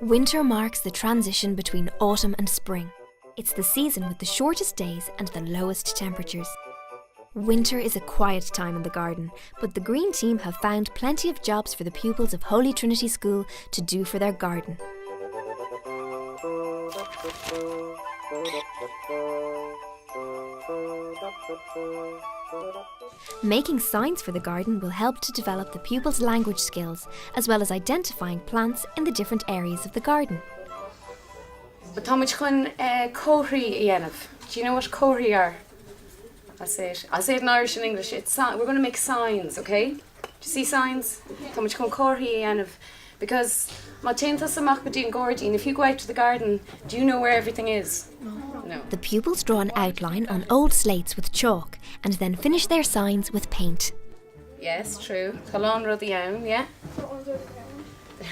Winter marks the transition between autumn and spring. It's the season with the shortest days and the lowest temperatures. Winter is a quiet time in the garden, but the Green team have found plenty of jobs for the pupils of Holy Trinity School to do for their garden. Making signs for the garden will help to develop the pupils' language skills, as well as identifying plants in the different areas of the garden. But how much can Cookery Yenov? Do you know what Cookery are? I'll say it in Irish and English. We're going to make signs, okay? Do you see signs? How much can Cookery Yenov? Because if you go out to the garden, do you know where everything is? No. The pupils draw an outline on old slates with chalk and then finish their signs with paint. Yes, true. Talon rud iawn, yeah?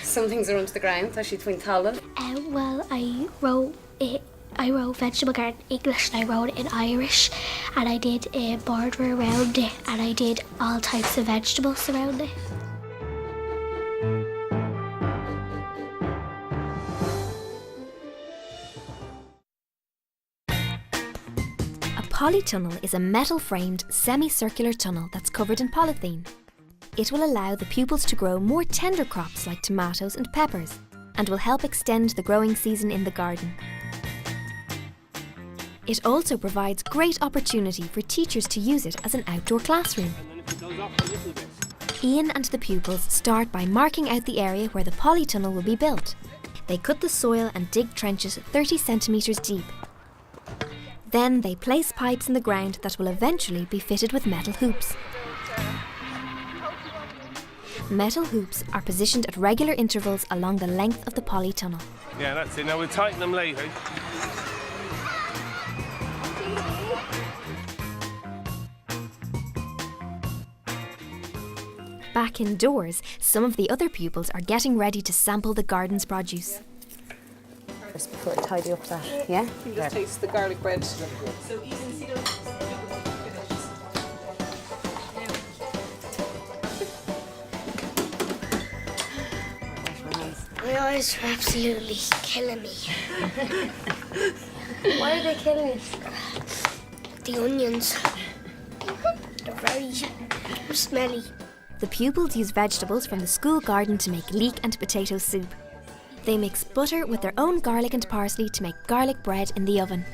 Some things are under the ground, actually between Talon. Well, I wrote vegetable garden English and I wrote it in Irish, and I did a border around it, and I did all types of vegetables around it. A polytunnel is a metal-framed, semicircular tunnel that's covered in polythene. It will allow the pupils to grow more tender crops like tomatoes and peppers, and will help extend the growing season in the garden. It also provides great opportunity for teachers to use it as an outdoor classroom. Ian and the pupils start by marking out the area where the polytunnel will be built. They cut the soil and dig trenches 30 centimetres deep. Then they place pipes in the ground that will eventually be fitted with metal hoops. Metal hoops are positioned at regular intervals along the length of the polytunnel. Yeah, that's it. Now we'll tighten them later. Back indoors, some of the other pupils are getting ready to sample the garden's produce. Just before I tidy up that, yeah? You just taste the garlic bread. My eyes are absolutely killing me. Why are they killing you? The onions. They're very smelly. The pupils use vegetables from the school garden to make leek and potato soup. They mix butter with their own garlic and parsley to make garlic bread in the oven.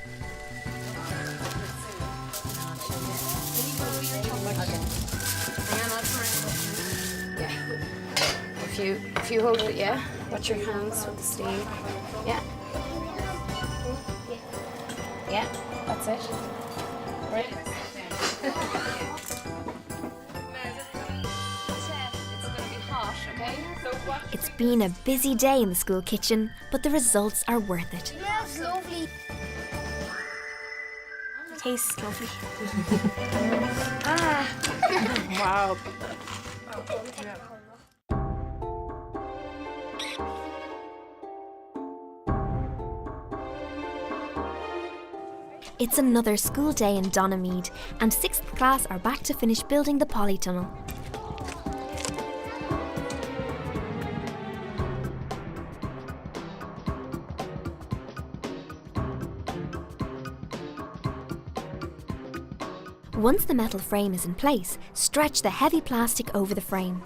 If you hold it, yeah? Watch your hands with the sleeve. Yeah. Yeah, that's it. Right. It's been a busy day in the school kitchen, but the results are worth it. Yeah, it's lovely. It tastes lovely. Wow. It's another school day in Donamead, and 6th class are back to finish building the polytunnel. Once the metal frame is in place, stretch the heavy plastic over the frame.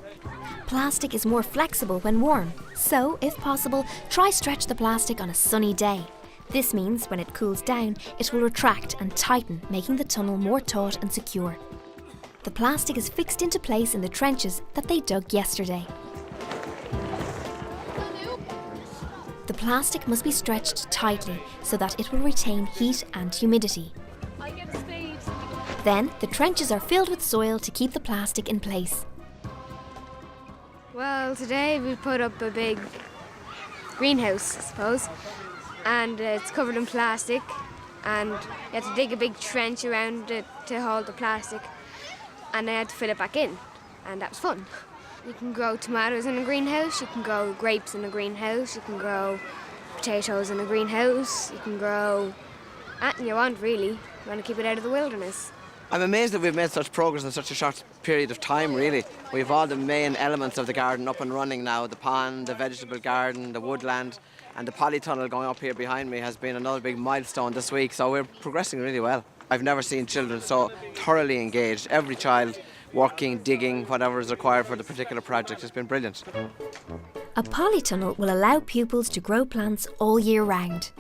Plastic is more flexible when warm, so, if possible, try stretch the plastic on a sunny day. This means when it cools down, it will retract and tighten, making the tunnel more taut and secure. The plastic is fixed into place in the trenches that they dug yesterday. The plastic must be stretched tightly so that it will retain heat and humidity. Then, the trenches are filled with soil to keep the plastic in place. Well, today we put up a big greenhouse, I suppose, and it's covered in plastic, and you had to dig a big trench around it to hold the plastic, and I had to fill it back in, and that was fun. You can grow tomatoes in a greenhouse, you can grow grapes in a greenhouse, you can grow potatoes in a greenhouse, you can grow anything you want, really. You want to keep it out of the wilderness. I'm amazed that we've made such progress in such a short period of time, really. We've all the main elements of the garden up and running now. The pond, the vegetable garden, the woodland, and the polytunnel going up here behind me has been another big milestone this week, so we're progressing really well. I've never seen children so thoroughly engaged. Every child working, digging, whatever is required for the particular project has been brilliant. A polytunnel will allow pupils to grow plants all year round.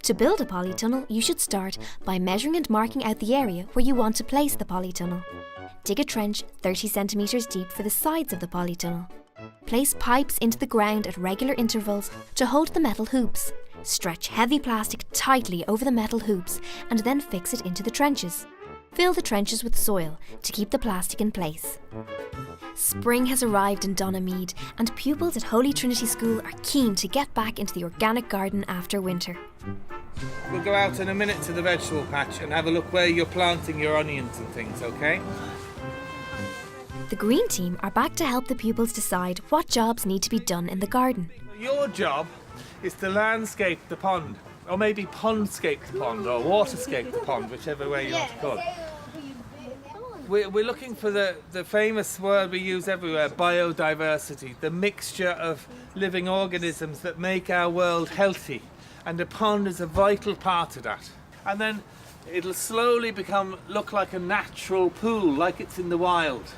To build a polytunnel, you should start by measuring and marking out the area where you want to place the polytunnel. Dig a trench 30 centimetres deep for the sides of the polytunnel. Place pipes into the ground at regular intervals to hold the metal hoops. Stretch heavy plastic tightly over the metal hoops and then fix it into the trenches. Fill the trenches with soil to keep the plastic in place. Spring has arrived in Donaghmede and pupils at Holy Trinity School are keen to get back into the organic garden after winter. We'll go out in a minute to the vegetable patch and have a look where you're planting your onions and things, okay? The green team are back to help the pupils decide what jobs need to be done in the garden. Your job is to landscape the pond, or maybe pondscape the pond, or waterscape the pond, whichever way you want to call it. We're looking for the famous word we use everywhere, biodiversity, the mixture of living organisms that make our world healthy. And the pond is a vital part of that. And then it'll slowly look like a natural pool, like it's in the wild.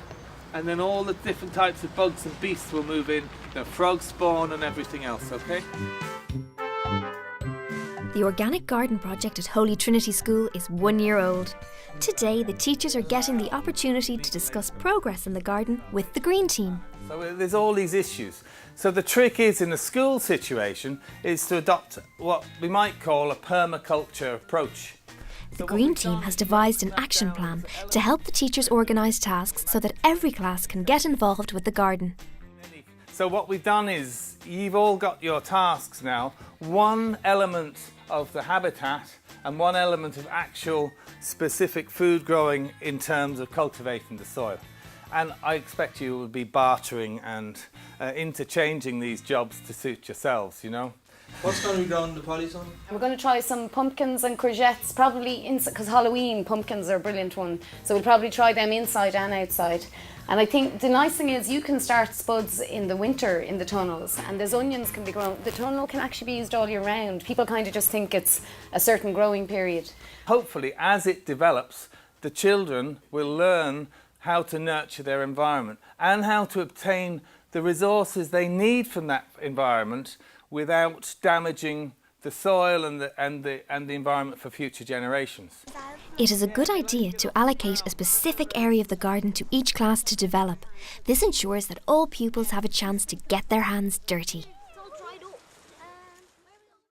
And then all the different types of bugs and beasts will move in, the frogs spawn and everything else, okay? The Organic Garden Project at Holy Trinity School is 1 year old. Today, the teachers are getting the opportunity to discuss progress in the garden with the green team. So there's all these issues. So the trick is, in a school situation, is to adopt what we might call a permaculture approach. The green team has devised an action plan to help the teachers organise tasks so that every class can get involved with the garden. So what we've done is, you've all got your tasks now, one element of the habitat and one element of actual specific food growing in terms of cultivating the soil. And I expect you will be bartering and interchanging these jobs to suit yourselves, you know. What's going to be grown in the polytunnel? We're going to try some pumpkins and courgettes, probably inside, because Halloween pumpkins are a brilliant one. So we'll probably try them inside and outside. And I think the nice thing is you can start spuds in the winter in the tunnels, and those onions can be grown. The tunnel can actually be used all year round. People kind of just think it's a certain growing period. Hopefully, as it develops, the children will learn how to nurture their environment and how to obtain the resources they need from that environment without damaging the soil and the environment for future generations. It is a good idea to allocate a specific area of the garden to each class to develop. This ensures that all pupils have a chance to get their hands dirty.